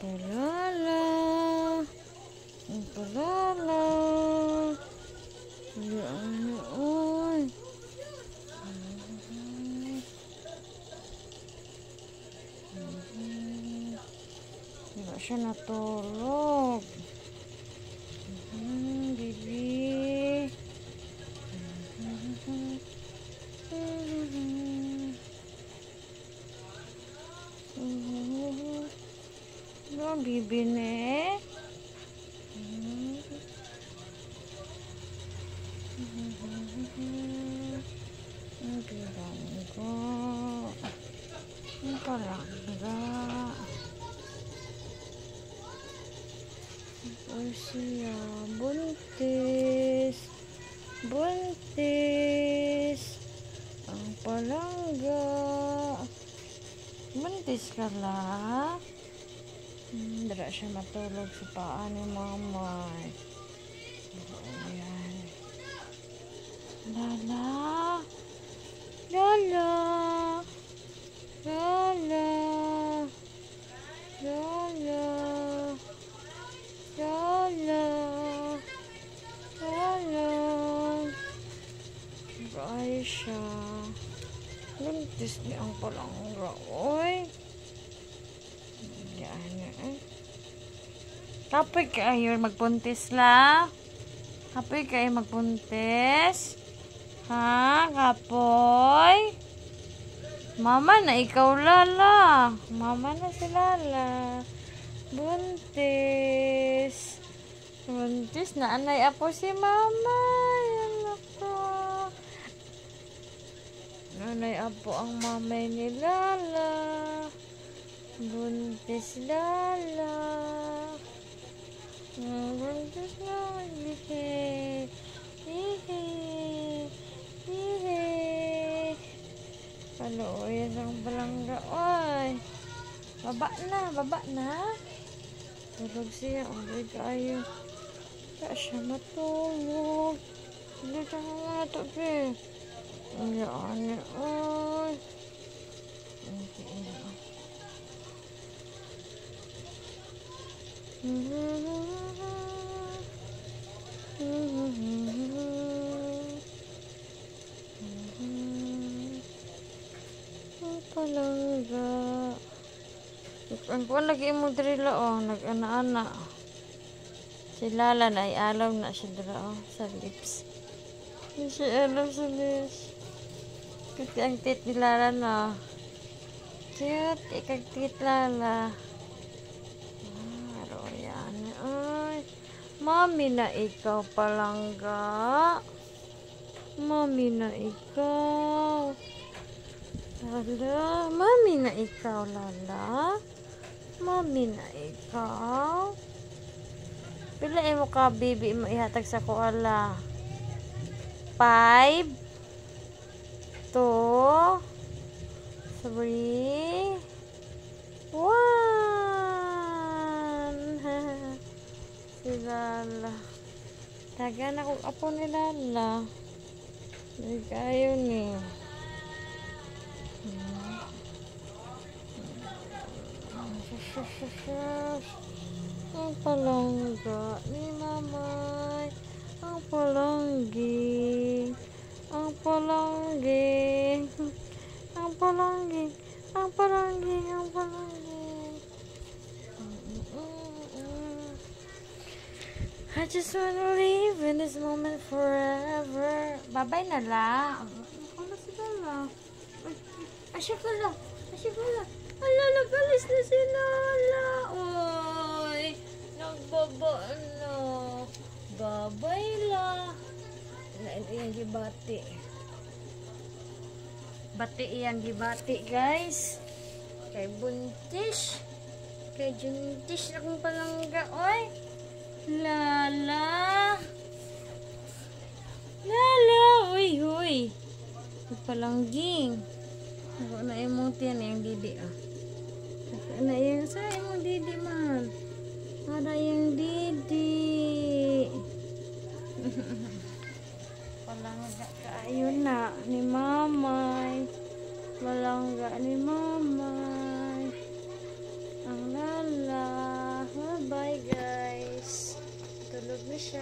Palala. Palala. Ano, oy. Wala siya natulog. Bibi. Bibi ne. Palangga. Siya buntis. Buntis. Ang palangga. Buntis ka la. Dara siya matulog sa paa ni mama. Ayan. Lala. Lala. Lala. Lala. Lala. Lala. Ay siya. Buntis niya ang palangga. Oy. Kapoy kayo magbuntis la? Kapoy kayo magbuntis? Ha? Kapoy? Mama na ikaw lala. Mama na si lala. Buntis. Buntis na anay apo si mama. Yan ako. Anay apo ang mamay ni lala. Buntis lala. Buntis na. Hihe. Hihe. Hihe. Palo, yan ang balangga. Oy. Baba na. Baba na. Tulog siya. Ang kayo. Kaya siya matulog. Hindi siya nga ito. Ayan. Oy. Palangga. Ang kuwan lagi mo drila oh, nag-ana-ana. Si Lala na alaw na siya dira oh, sa lips. Hindi siya alaw sa lips. Kasi ang tit ni Lala na. Cute, ikag tit Lala. Mami na ikaw palangga. Mami na ikaw. Lala. Mami na ikaw lala. Mami na ikaw. Pila mo ka baby mo ihatag sa kuala? 5 2 3 1. Si Lala. Tagan ako apo ni Lala. Hindi kayo ni. Ang palangga ni mamay. Ang palanggi. Ang palanggi. Ang palanggi. Ang palanggi. Ang palanggi. I just wanna live in this moment forever. Bye-bye na lang. Ano si Lala? Asya ka lang. Asya ka lang. Ala, nagalis na si Lala. Oy, nagbaba na. Bye-bye la. Iyan gibati. Bati iyan gibati, guys. Kay buntis. Kay juntis na kong palangga. Oy. Lala. Lala. Uy, uy. Palangging. Ako na imong tiyan yung didi ah. Ako na yung sa imong didi man. Para yung didi. Palangga kaayo na ni mamay. Palangga ni mamay. Ang lala. Tulog na siya.